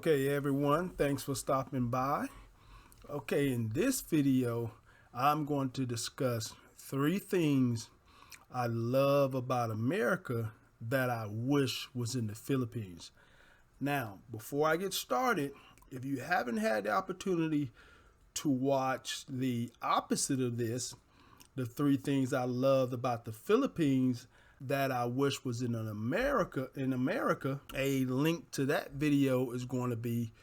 Okay, everyone, thanks for stopping by. Okay, in this video, I'm going to discuss 3 things I love about America that I wish was in the Philippines. Now, before I get started, if you haven't had the opportunity to watch the opposite of this, the 3 things I loved about the Philippines that I wish was in America, a link to that video is going to be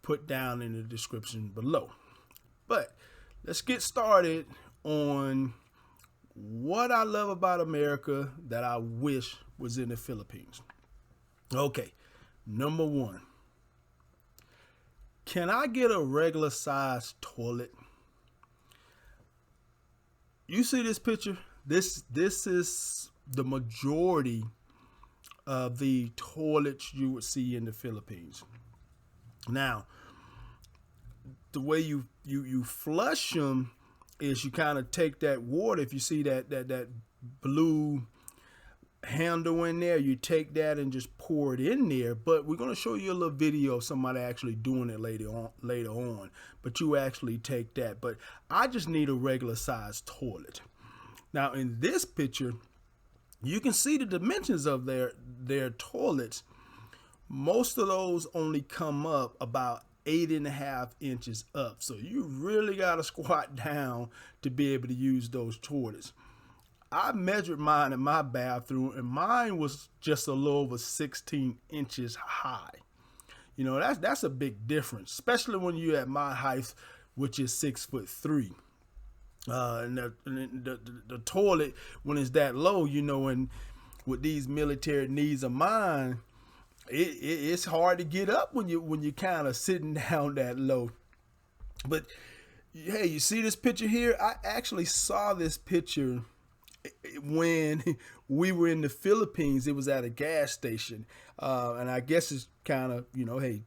put down in the description below. But let's get started on what I love about America that I wish was in the Philippines. Okay, number 1. Can I get a regular size toilet? You see this picture? This is the majority of the toilets you would see in the Philippines. Now, the way you flush them is you kind of take that water. If you see that blue handle in there, you take that and just pour it in there. But we're going to show you a little video of somebody actually doing it later on. But you actually take that. But I just need a regular size toilet. Now, in this picture, you can see the dimensions of their toilets. Most of those only come up about 8.5 inches up. So you really got to squat down to be able to use those toilets. I measured mine in my bathroom, and mine was just a little over 16 inches high. You know, that's a big difference, especially when you're at my height, which is 6'3". And the toilet, when it's that low, you know, and with these military needs of mine, it's hard to get up when you kind of sitting down that low. But hey, you see this picture here? I actually saw this picture when we were in the Philippines. It was at a gas station, and I guess it's kind of, you know, hey,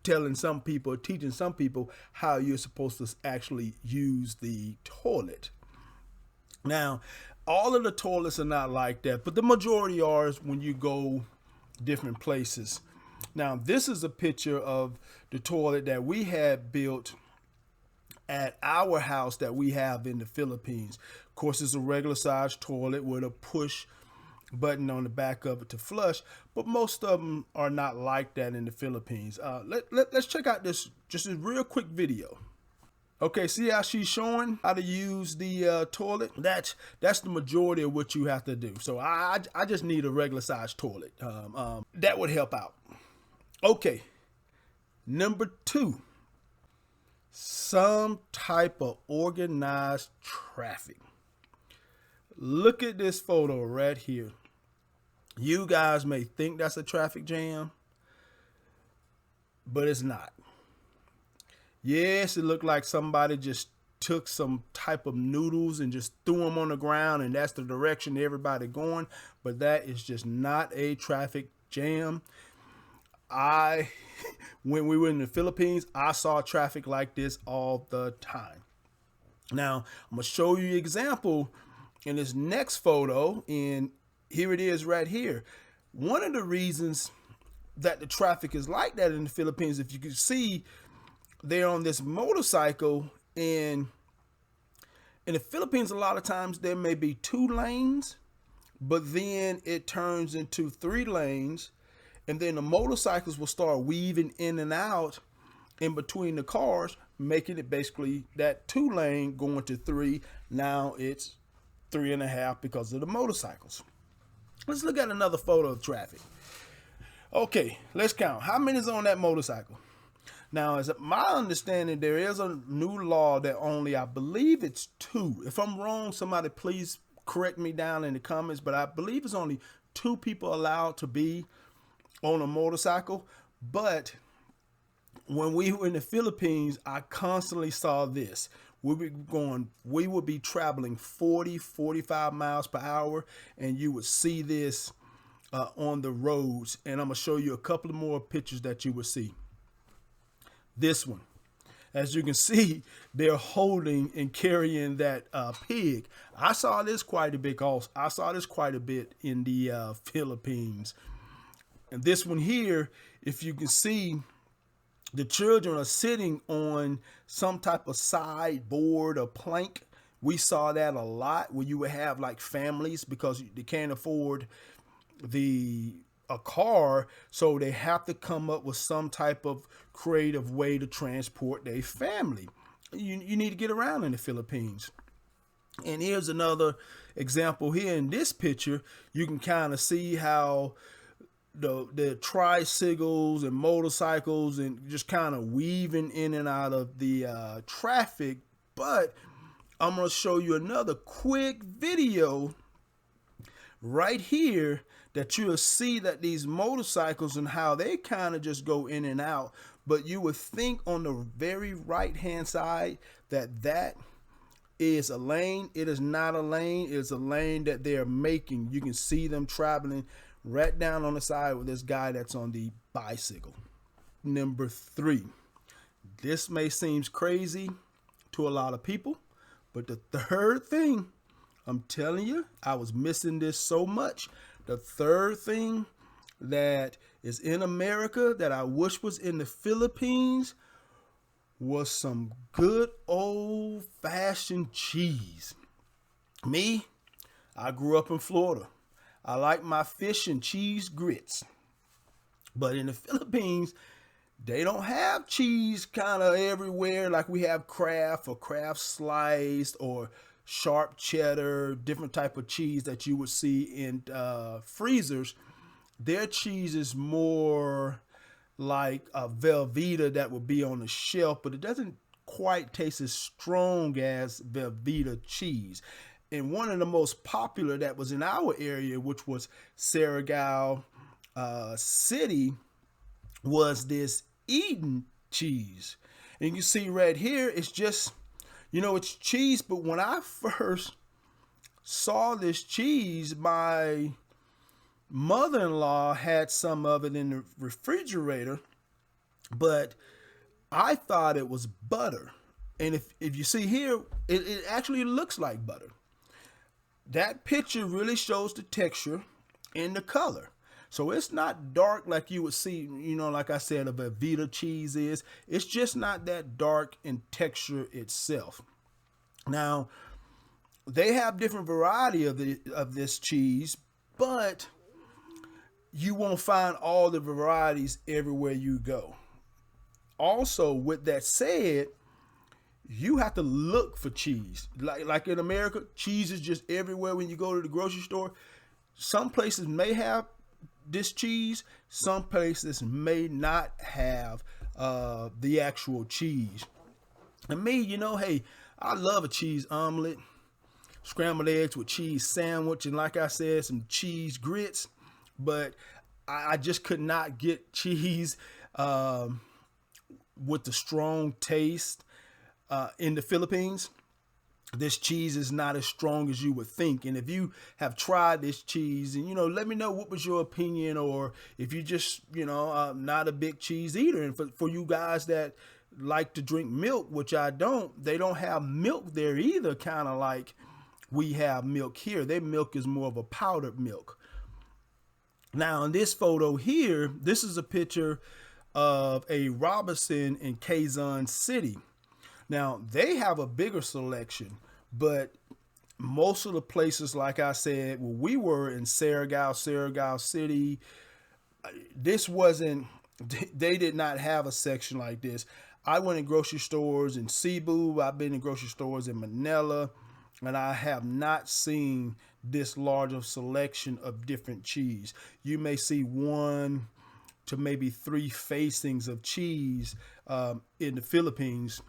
teaching some people how you're supposed to actually use the toilet. Now, all of the toilets are not like that, but the majority are when you go different places. Now, this is a picture of the toilet that we had built at our house that we have in the Philippines. Of course, it's a regular size toilet with a push button on the back of it to flush, but most of them are not like that in the Philippines. Let's check out this just a real quick video. Okay, see how she's showing how to use the toilet? That's the majority of what you have to do. So I just need a regular size toilet. That would help out. Okay, number 2, some type of organized traffic. Look at this photo right here. You guys may think that's a traffic jam, but it's not. Yes, it looked like somebody just took some type of noodles and just threw them on the ground, and that's the direction everybody going, but that is just not a traffic jam. When we were in the Philippines, I saw traffic like this all the time. Now, I'm going to show you an example in this next photo, and here it is right here. One of the reasons that the traffic is like that in the Philippines, if you can see, they're on this motorcycle, and in the Philippines, a lot of times there may be 2 lanes, but then it turns into 3 lanes, and then the motorcycles will start weaving in and out in between the cars, making it basically that 2 lane going to 3. Now it's 3.5 because of the motorcycles. Let's look at another photo of traffic. Okay, let's count. How many is on that motorcycle? Now, as my understanding, there is a new law that only, I believe it's 2. If I'm wrong, somebody please correct me down in the comments, but I believe it's only 2 people allowed to be on a motorcycle. But when we were in the Philippines, I constantly saw this. We would be traveling 40-45 miles per hour, and you would see this on the roads. And I'm gonna show you a couple of more pictures that you will see. This one, as you can see, they're holding and carrying that pig. I saw this quite a bit also. I saw this quite a bit in the Philippines. And this one here if you can see, the children are sitting on some type of sideboard or plank. We saw that a lot where you would have like families because they can't afford the a car, so they have to come up with some type of creative way to transport their family. You need to get around in the Philippines. And here's another example here in this picture. You can kind of see how the tricycles and motorcycles and just kind of weaving in and out of the traffic. But I'm going to show you another quick video right here that you'll see that these motorcycles and how they kind of just go in and out. But you would think on the very right hand side that is a lane. It is not a lane. It's a lane that they're making. You can see them traveling right down on the side with this guy that's on the bicycle. Number 3. This may seem crazy to a lot of people, but the third thing, I'm telling you, I was missing this so much. The third thing that is in America that I wish was in the Philippines was some good old-fashioned cheese. Me, I grew up in Florida. I like my fish and cheese grits. But in the Philippines, they don't have cheese kind of everywhere like we have Kraft or Kraft sliced or sharp cheddar, different type of cheese that you would see in freezers. Their cheese is more like a Velveeta that would be on the shelf, but it doesn't quite taste as strong as Velveeta cheese. And one of the most popular that was in our area, which was Quezon City, was this Eden cheese. And you see right here, it's just, it's cheese. But when I first saw this cheese, my mother-in-law had some of it in the refrigerator, but I thought it was butter. And if you see here, it actually looks like butter. That picture really shows the texture and the color. So it's not dark like you would see, like I said, a Velveeta cheese is. It's just not that dark in texture itself. Now, they have different variety of this cheese, but you won't find all the varieties everywhere you go. Also, with that said, you have to look for cheese. Like in America, cheese is just everywhere when you go to the grocery store. Some places may have this cheese. Some places may not have the actual cheese. And me, hey, I love a cheese omelet, scrambled eggs with cheese sandwich, and like I said, some cheese grits. But I just could not get cheese with the strong taste in the Philippines. This cheese is not as strong as you would think. And if you have tried this cheese, and let me know what was your opinion, or if you just not a big cheese eater. And for you guys that like to drink milk, which I don't, they don't have milk there either, kind of like we have milk here. Their milk is more of a powdered milk. Now in this photo here, this is a picture of a Robinson in Quezon City. Now, they have a bigger selection, but most of the places, like I said, where we were in Quezon City, they did not have a section like this. I went in grocery stores in Cebu. I've been in grocery stores in Manila, and I have not seen this large of selection of different cheese. You may see 1 to maybe 3 facings of cheese in the Philippines.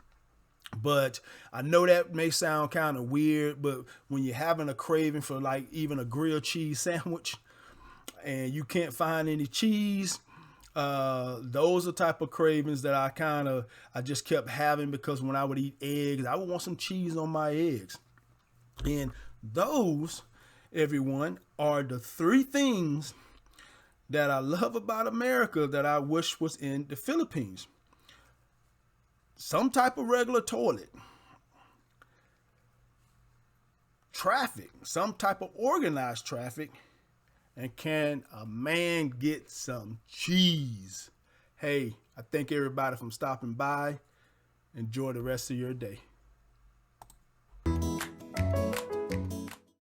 But I know that may sound kind of weird, but when you're having a craving for like even a grilled cheese sandwich and you can't find any cheese, those are type of cravings that I just kept having, because when I would eat eggs, I would want some cheese on my eggs. And those, everyone, are the 3 things that I love about America that I wish was in the Philippines. Some type of regular toilet, traffic, some type of organized traffic, and can a man get some cheese? Hey, I thank everybody for stopping by. Enjoy the rest of your day.